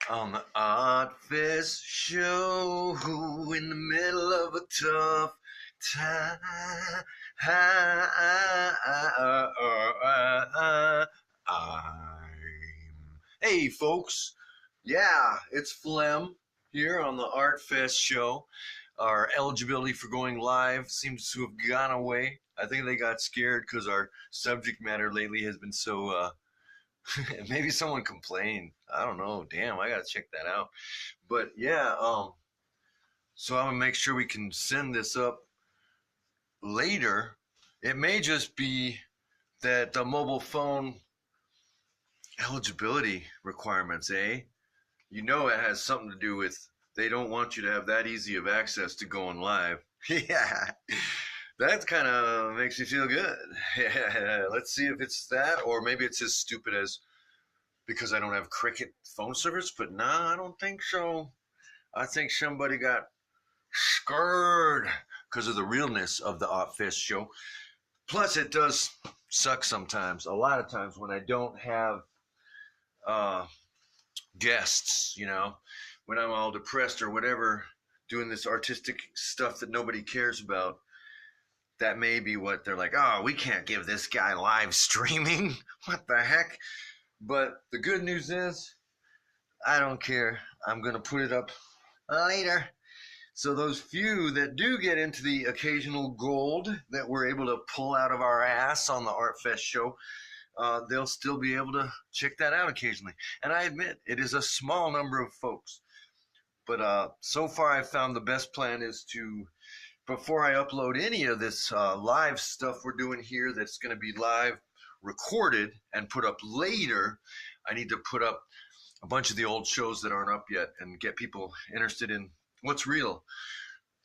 On the ArtFest Show, in the middle of a tough time. Hey, folks. Yeah, it's Phlegm here on the ArtFest Show. Our eligibility for going live seems to have gone away. I think they got scared because our subject matter lately has been so maybe someone complained. I don't know. Damn, I gotta check that out. But yeah, so I'm gonna make sure we can send this up later. It may just be that the mobile phone eligibility requirements, eh? You know it has something to do with they don't want you to have that easy of access to going live. Yeah. That kind of makes me feel good. Let's see if it's that, or maybe it's as stupid as because I don't have Cricket phone service, but nah, I don't think so. I think somebody got scared because of the realness of the ArtFest Show. Plus, it does suck sometimes, a lot of times when I don't have guests, you know, when I'm all depressed or whatever, doing this artistic stuff that nobody cares about. That may be what they're like, oh, we can't give this guy live streaming. What the heck? But the good news is, I don't care. I'm going to put it up later. So those few that do get into the occasional gold that we're able to pull out of our ass on the ArtFest Show, they'll still be able to check that out occasionally. And I admit, it is a small number of folks. But so far I've found the best plan is to, before I upload any of this live stuff we're doing here that's going to be live recorded and put up later, I need to put up a bunch of the old shows that aren't up yet and get people interested in what's real.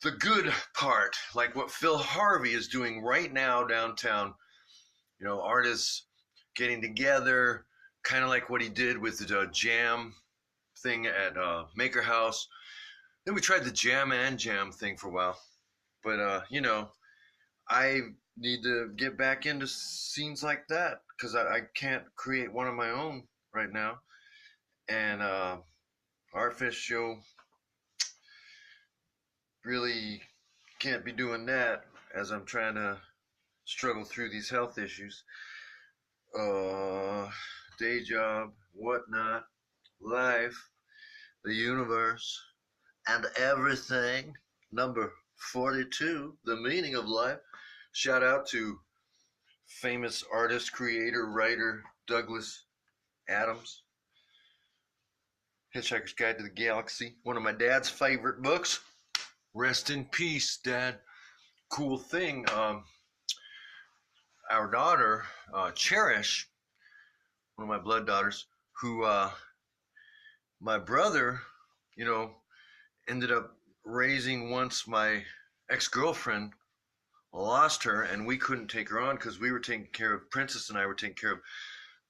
The good part, like what Phil Harvey is doing right now downtown, you know, artists getting together, kind of like what he did with the jam thing at Maker House. Then we tried the jam and jam thing for a while. But, you know, I need to get back into scenes like that because I can't create one of my own right now. And ArtFest Show really can't be doing that as I'm trying to struggle through these health issues. Day job, whatnot, life, the universe, and everything. Number 42, the meaning of life. Shout out to famous artist, creator, writer Douglas Adams. Hitchhiker's Guide to the Galaxy, one of my dad's favorite books. Rest in peace, Dad. Cool thing, our daughter, Cherish, one of my blood daughters, who my brother, you know, ended up raising once my ex-girlfriend lost her and we couldn't take her on because we were taking care of, Princess and I were taking care of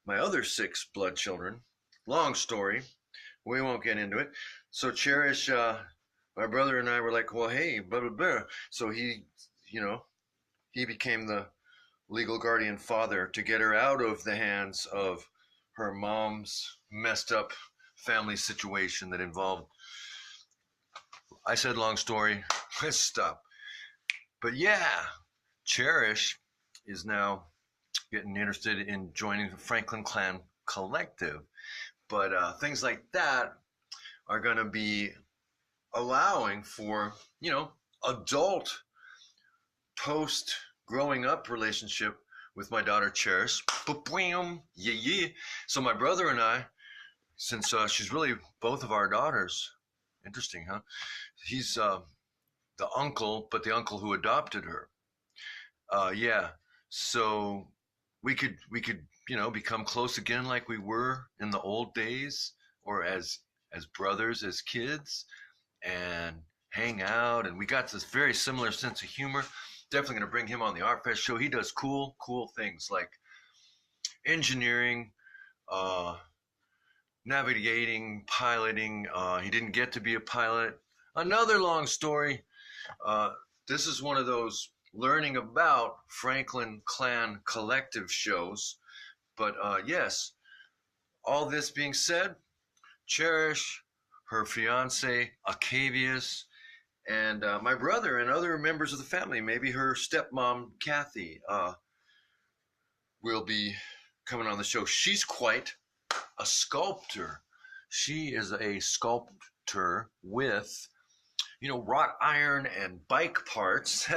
my other 6 blood children. Long story. We won't get into it. So Cherish, my brother and I were like, well, hey, blah, blah, blah. So he, you know, he became the legal guardian father to get her out of the hands of her mom's messed up family situation that involved, I said long story, let's stop. But yeah, Cherish is now getting interested in joining the Franklin Clan Collective. But things like that are going to be allowing for, you know, adult post-growing up relationship with my daughter Cherish. Yeah. So my brother and I, since she's really both of our daughters, interesting, huh? He's the uncle, but the uncle who adopted her. Yeah, so we could, you know, become close again like we were in the old days, or as brothers, as kids, and hang out. And we got this very similar sense of humor. Definitely going to bring him on the ArtFest Show. He does cool things like engineering, navigating, piloting. He didn't get to be a pilot. Another long story. This is one of those learning about Franklin Clan Collective shows. But yes, all this being said, Cherish her fiance, Octavius, and my brother and other members of the family. Maybe her stepmom, Kathy, will be coming on the show. She's quite a sculptor. She is a sculptor with, wrought iron and bike parts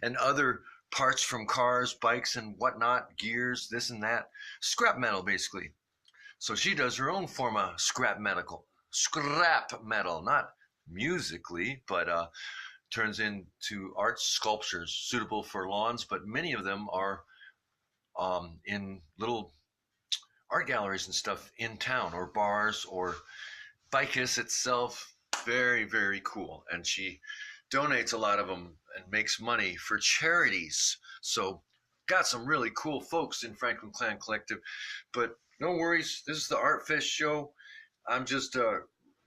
and other parts from cars, bikes, and whatnot, gears, this and that. Scrap metal, basically. So she does her own form of scrap metal, not musically, but turns into art sculptures suitable for lawns, but many of them are in little art galleries and stuff in town, or bars, or Bicus itself. Very, very cool. And she donates a lot of them and makes money for charities. So got some really cool folks in Franklin Clan Collective. But no worries, this is the ArtFest Show. I'm just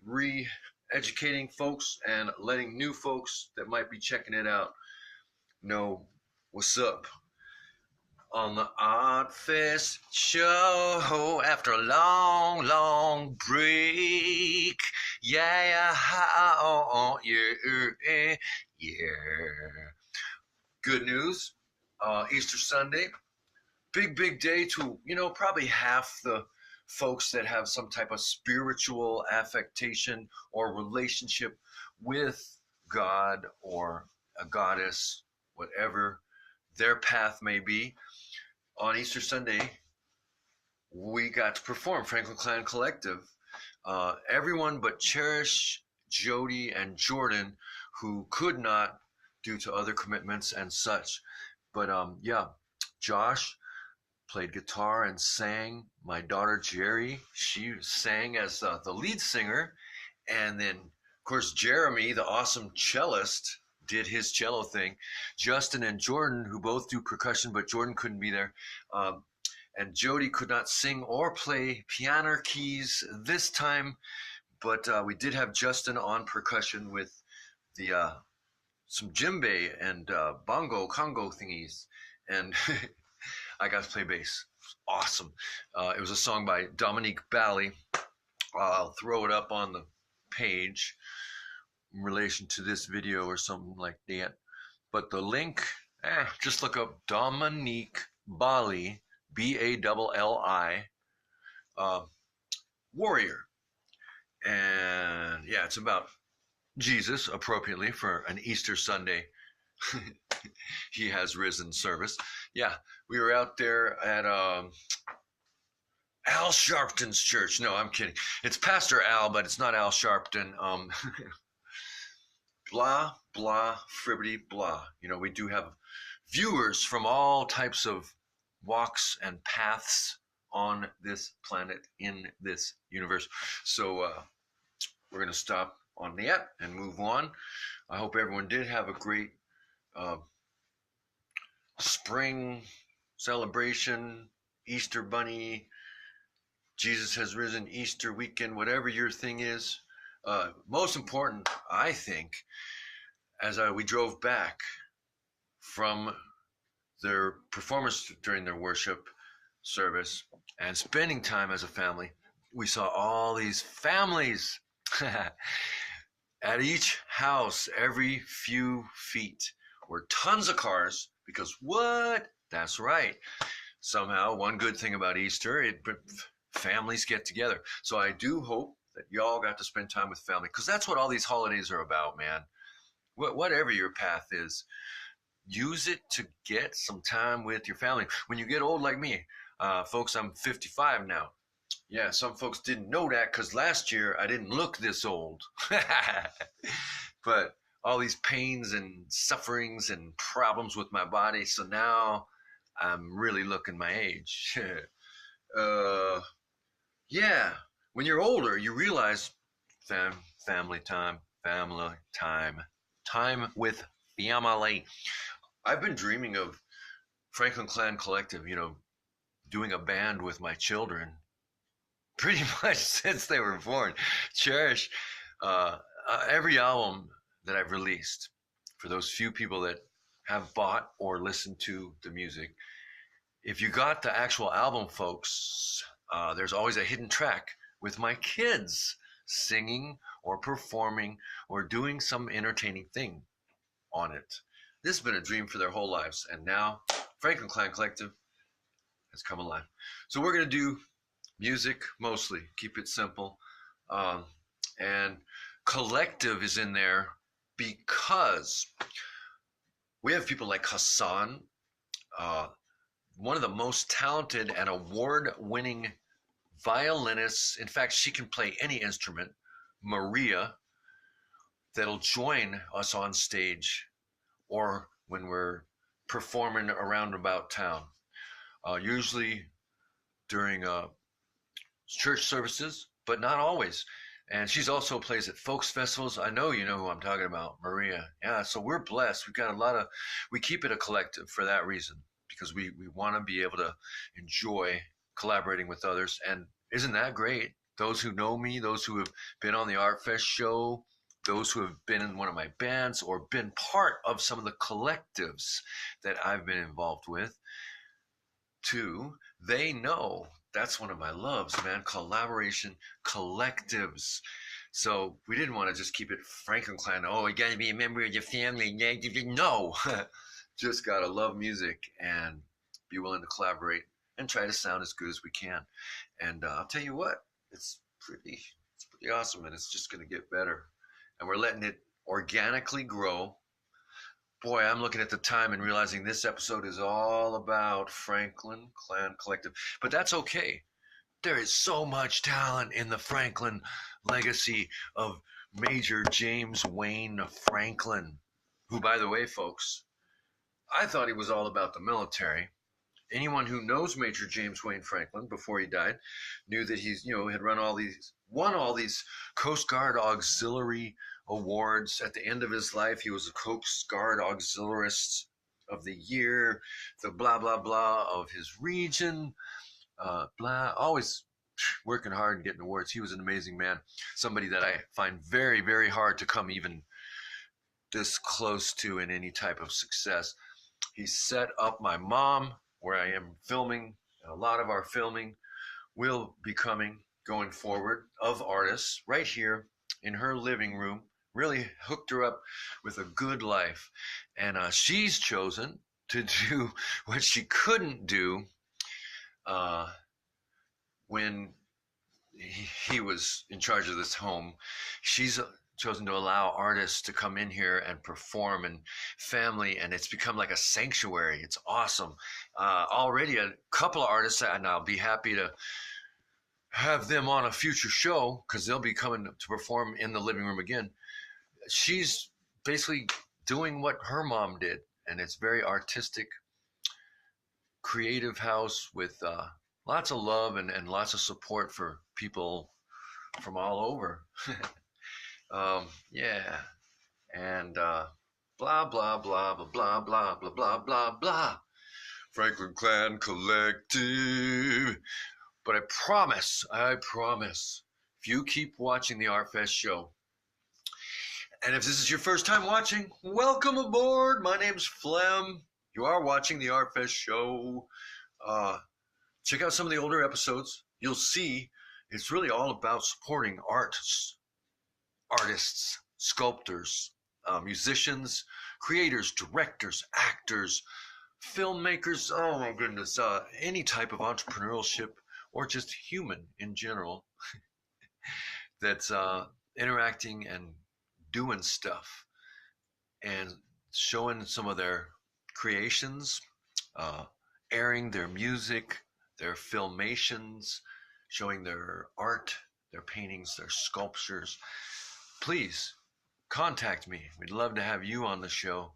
re-educating folks and letting new folks that might be checking it out know what's up. On the ArtFest Show, after a long, long break. Yeah. Good news. Easter Sunday. Big day to, probably half the folks that have some type of spiritual affectation or relationship with God or a goddess, whatever their path may be. On Easter Sunday, we got to perform, Franklin Clan Collective. Everyone but Cherish, Jody, and Jordan, who could not due to other commitments and such. But Josh played guitar and sang. My daughter Jerry, she sang as the lead singer. And then, of course, Jeremy, the awesome cellist, did his cello thing. Justin and Jordan, who both do percussion, but Jordan couldn't be there. And Jody could not sing or play piano keys this time, but we did have Justin on percussion with the some djembe and bongo, congo thingies, and I got to play bass. Awesome. It was a song by Dominique Bally. I'll throw it up on the page in relation to this video or something like that. But the link, just look up Dominique Bally, Balli, Warrior. And yeah, it's about Jesus, appropriately, for an Easter Sunday. He has risen service. Yeah, we were out there at Al Sharpton's church. No, I'm kidding. It's Pastor Al, but it's not Al Sharpton. Blahh-Blahh-Bloggty-Blogg. We do have viewers from all types of walks and paths on this planet, in this universe. So we're going to stop on that and move on. I hope everyone did have a great spring celebration, Easter bunny, Jesus has risen, Easter weekend, whatever your thing is. Most important, I think, as we drove back from their performance during their worship service and spending time as a family, we saw all these families at each house. Every few feet were tons of cars, because what? That's right. Somehow, one good thing about Easter, families get together. So I do hope that y'all got to spend time with family, because that's what all these holidays are about, man. Whatever your path is, use it to get some time with your family. When you get old like me, folks, I'm 55 now. Yeah, some folks didn't know that because last year I didn't look this old. But all these pains and sufferings and problems with my body, so now I'm really looking my age. Yeah, when you're older, you realize family time with family. I've been dreaming of Franklin Clan Collective, doing a band with my children pretty much since they were born. Cherish every album that I've released. For those few people that have bought or listened to the music, if you got the actual album, folks, there's always a hidden track with my kids singing or performing or doing some entertaining thing on it. This has been a dream for their whole lives, and now Franklin Clan Collective has come alive. So we're going to do music mostly, keep it simple, and collective is in there because we have people like Hassan, one of the most talented and award-winning violinists. In fact, she can play any instrument. Maria, that'll join us on stage or when we're performing around about town, usually during church services, but not always. And she's also plays at folks festivals. I know you know who I'm talking about, Maria. Yeah, so we're blessed. We've got we keep it a collective for that reason, because we want to be able to enjoy collaborating with others. And isn't that great? Those who know me, those who have been on the ArtFest Show, those who have been in one of my bands or been part of some of the collectives that I've been involved with, too, they know that's one of my loves, man. Collaboration, collectives. So we didn't want to just keep it Franklin Clan. Oh, you got to be a member of your family. No, just got to love music and be willing to collaborate and try to sound as good as we can. And I'll tell you what, it's pretty awesome, and it's just going to get better. And we're letting it organically grow. Boy, I'm looking at the time and realizing this episode is all about Franklin Clan Collective. But that's okay. There is so much talent in the Franklin legacy of Major James Wayne Franklin, who, by the way, folks, I thought he was all about the military. Anyone who knows Major James Wayne Franklin before he died knew that he's, had won all these Coast Guard Auxiliary awards. At the end of his life, he was a Coast Guard Auxiliarist of the Year, the blah, blah, blah of his region, always working hard and getting awards. He was an amazing man, somebody that I find very, very hard to come even this close to in any type of success. He set up my mom, where I am filming. A lot of our filming will be coming going forward of artists right here in her living room. Really hooked her up with a good life. And she's chosen to do what she couldn't do when he was in charge of this home. She's chosen to allow artists to come in here and perform, and family, and it's become like a sanctuary. It's awesome. Already a couple of artists, and I'll be happy to have them on a future show because they'll be coming to perform in the living room again. She's basically doing what her mom did, and it's very artistic, creative house with lots of love and lots of support for people from all over. Yeah, and blah, blah, blah, blah, blah, blah, blah, blah, blah, blah. Franklin Clan Collective. But I promise, if you keep watching the ArtFest Show, and if this is your first time watching, welcome aboard. My name's Phlem. You are watching the ArtFest Show. Check out some of the older episodes. You'll see it's really all about supporting artists, sculptors, musicians, creators, directors, actors, filmmakers, oh my goodness, any type of entrepreneurship or just human in general that's interacting and doing stuff and showing some of their creations, airing their music, their filmations, showing their art, their paintings, their sculptures. Please contact me. We'd love to have you on the show,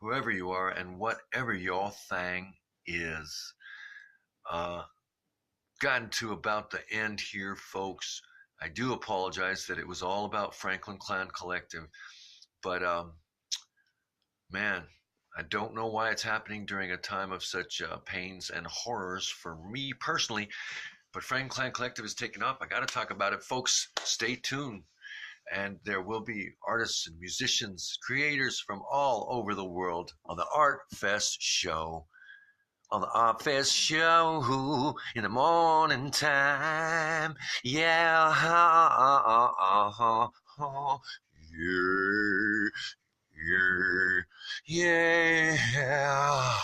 whoever you are and whatever your thing is. Gotten to about the end here, folks. I do apologize that it was all about Franklin Clan Collective, but man, I don't know why it's happening during a time of such pains and horrors for me personally, but Franklin Clan Collective is taking off. I got to talk about it, folks. Stay tuned. And there will be artists and musicians, creators from all over the world on the ArtFest Show. on the ArtFest Show in the morning time. Yeah. Yeah. Yeah.